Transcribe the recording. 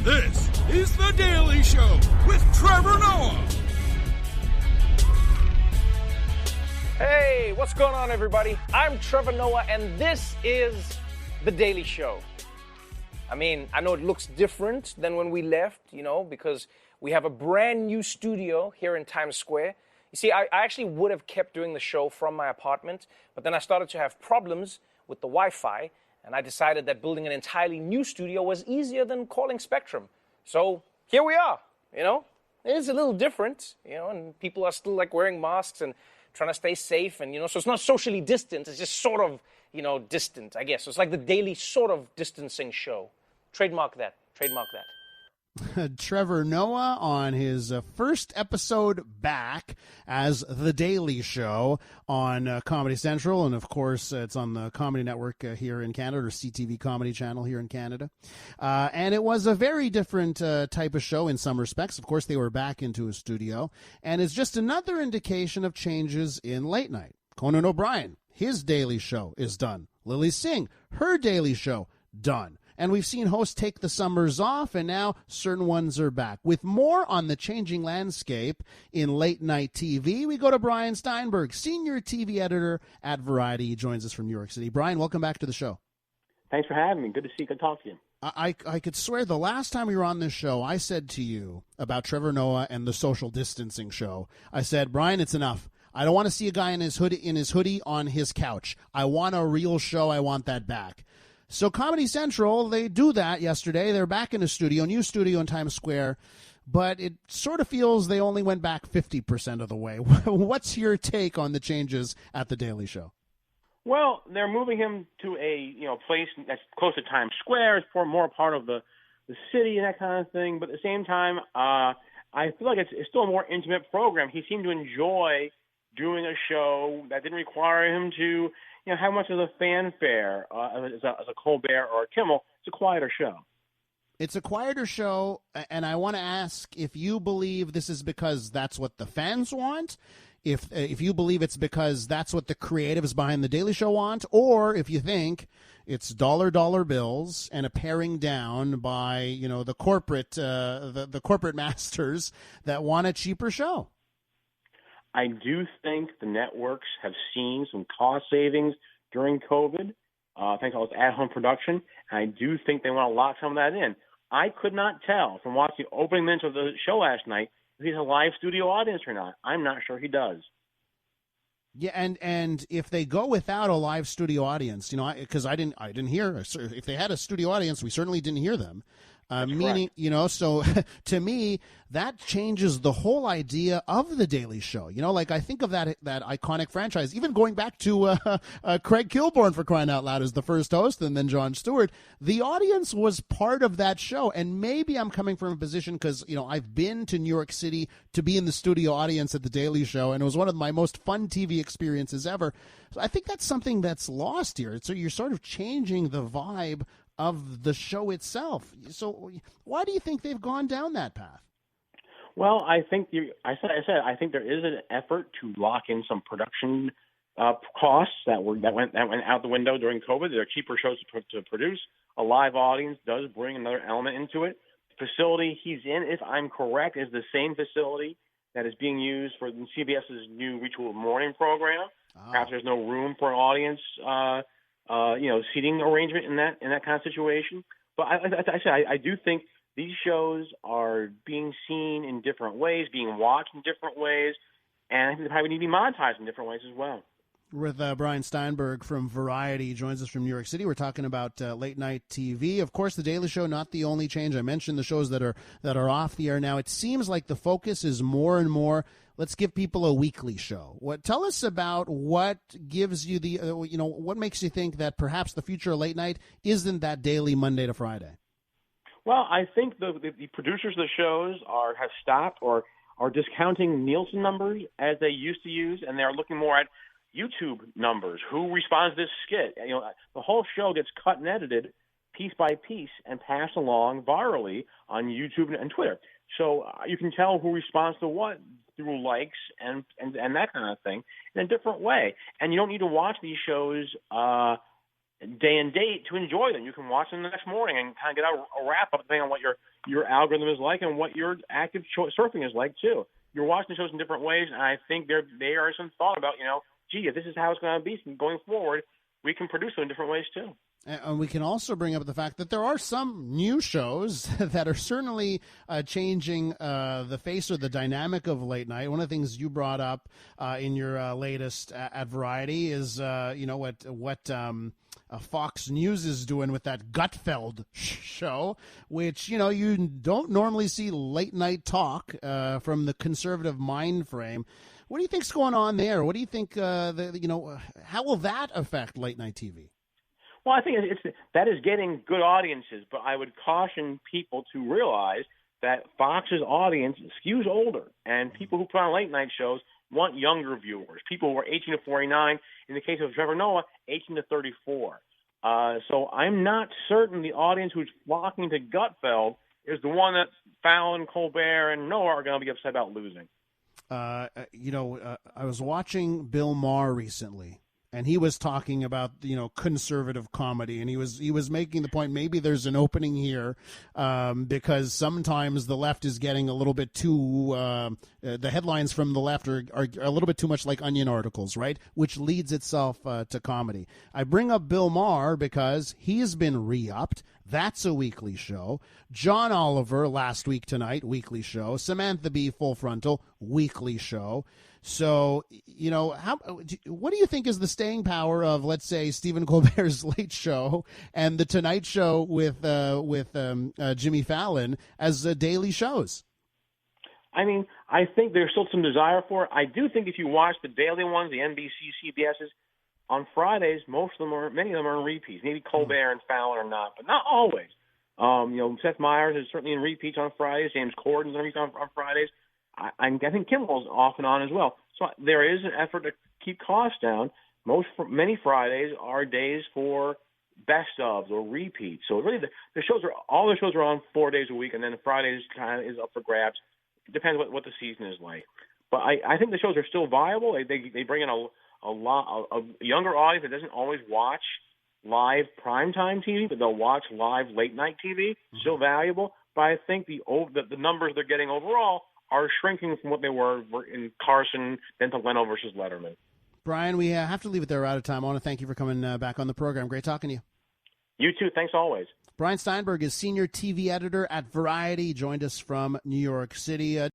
This is The Daily Show with Trevor Noah. Hey, what's going on, everybody? I'm Trevor Noah, and this is The Daily Show. I mean, I know it looks different than when we left, because we have a brand new studio here in Times Square. You see, I actually would have kept doing the show from my apartment, but then I started to have problems with the Wi-Fi, and I decided that building an entirely new studio was easier than calling Spectrum. So here we are, It's a little different, and people are still wearing masks and trying to stay safe, and so it's not socially distant, it's just sort of, distant, I guess. So it's like the daily sort of distancing show. Trademark that. Trevor Noah on his first episode back as The Daily Show on Comedy Central. And, of course, it's on the Comedy Network here in Canada, or CTV Comedy Channel here in Canada. And it was a very different type of show in some respects. Of course, they were back into a studio. And it's just another indication of changes in late night. Conan O'Brien, his Daily Show is done. Lily Singh, her Daily Show, done. And we've seen hosts take the summers off, and now certain ones are back. With more on the changing landscape in late-night TV, we go to Brian Steinberg, senior TV editor at Variety. He joins us from New York City. Brian, welcome back to the show. Thanks for having me. Good to see you. Good to talk to you. I could swear the last time we were on this show, I said to you about Trevor Noah and the social distancing show, I said, Brian, it's enough. I don't want to see a guy in his hoodie on his couch. I want a real show. I want that back. So Comedy Central, they do that yesterday. They're back in a studio, new studio in Times Square, but it sort of feels they only went back 50% of the way. What's your take on the changes at The Daily Show? Well, they're moving him to a place that's close to Times Square. It's more part of the city and that kind of thing. But at the same time, I feel like it's still a more intimate program. He seemed to enjoy doing a show that didn't require him to have much of the fanfare as a Colbert or a Kimmel. It's a quieter show. It's a quieter show, and I want to ask if you believe this is because that's what the fans want, if you believe it's because that's what the creatives behind The Daily Show want, or if you think it's dollar bills and a paring down by the corporate the corporate masters that want a cheaper show. I do think the networks have seen some cost savings during COVID, thanks to all this at-home production, and I do think they want to lock some of that in. I could not tell from watching the opening minutes of the show last night if he has a live studio audience or not. I'm not sure he does. Yeah, and if they go without a live studio audience, because I didn't hear, if they had a studio audience, we certainly didn't hear them. Meaning, so to me, that changes the whole idea of The Daily Show. I think of that iconic franchise, even going back to Craig Kilborn, for crying out loud, as the first host, and then Jon Stewart. The audience was part of that show, and maybe I'm coming from a position because, I've been to New York City to be in the studio audience at The Daily Show, and it was one of my most fun TV experiences ever. So I think that's something that's lost here. So you're sort of changing the vibe of the show itself. So why do you think they've gone down that path? Well, I think I think there is an effort to lock in some production costs that went out the window during COVID. There are cheaper shows to produce. A live audience does bring another element into it. The facility he's in, if I'm correct, is the same facility that is being used for CBS's new Ritual Morning program. Oh. Perhaps there's no room for an audience seating arrangement in that kind of situation. But I do think these shows are being seen in different ways, being watched in different ways, and I think they probably need to be monetized in different ways as well. With Brian Steinberg from Variety. He joins us from New York City. We're talking about late night TV. Of course, The Daily Show, not the only change. I mentioned the shows that are off the air now. It seems like the focus is more and more, let's give people a weekly show. Tell us about what gives you the, what makes you think that perhaps the future of late night isn't that daily Monday to Friday? Well, I think the producers of the shows have stopped or are discounting Nielsen numbers as they used to use, and they're looking more at YouTube numbers. Who responds to this skit? The whole show gets cut and edited piece by piece and passed along virally on YouTube and Twitter. So you can tell who responds to what through likes and that kind of thing in a different way. And you don't need to watch these shows day and date to enjoy them. You can watch them the next morning and kind of get a wrap up depending on what your algorithm is like and what your active surfing is like too. You're watching shows in different ways, and I think there are some thought about, gee, if this is how it's going to be going forward, we can produce them in different ways too. And we can also bring up the fact that there are some new shows that are certainly changing the face or the dynamic of late night. One of the things you brought up in your latest at Variety is, what Fox News is doing with that Gutfeld show, which, you don't normally see late night talk from the conservative mind frame. What do you think's going on there? What do you think, how will that affect late night TV? Well, I think that is getting good audiences, but I would caution people to realize that Fox's audience skews older, and people who put on late night shows want younger viewers, people who are 18 to 49. In the case of Trevor Noah, 18 to 34. So I'm not certain the audience who's flocking to Gutfeld is the one that Fallon, Colbert, and Noah are going to be upset about losing. I was watching Bill Maher recently, and he was talking about, conservative comedy, and he was making the point maybe there's an opening here because sometimes the left is getting a little bit too the headlines from the left are a little bit too much like Onion articles, right? Which leads itself to comedy. I bring up Bill Maher because he's been re-upped. That's a weekly show. John Oliver, Last Week Tonight, weekly show. Samantha Bee, Full Frontal, weekly show. So, what do you think is the staying power of, let's say, Stephen Colbert's Late Show and the Tonight Show with Jimmy Fallon as daily shows? I mean, I think there's still some desire for it. I do think if you watch the daily ones, the NBC, CBS's, on Fridays, many of them are in repeats. Maybe Colbert and Fallon are not, but not always. Seth Meyers is certainly in repeats on Fridays. James Corden's in repeats on Fridays. I think Kimmel's off and on as well. So there is an effort to keep costs down. Many Fridays are days for best ofs or repeats. So really, all the shows are on 4 days a week, and then Fridays kind of is up for grabs. It depends what the season is like. But I think the shows are still viable. They bring in a younger audience that doesn't always watch live primetime TV, but they'll watch live late night TV. Still valuable, but I think the numbers they're getting overall are shrinking from what they were in Carson, then to Leno versus Letterman. Brian, we have to leave it there. We're out of time. I want to thank you for coming back on the program. Great talking to you. You too. Thanks always. Brian Steinberg is senior TV editor at Variety. Joined us from New York City.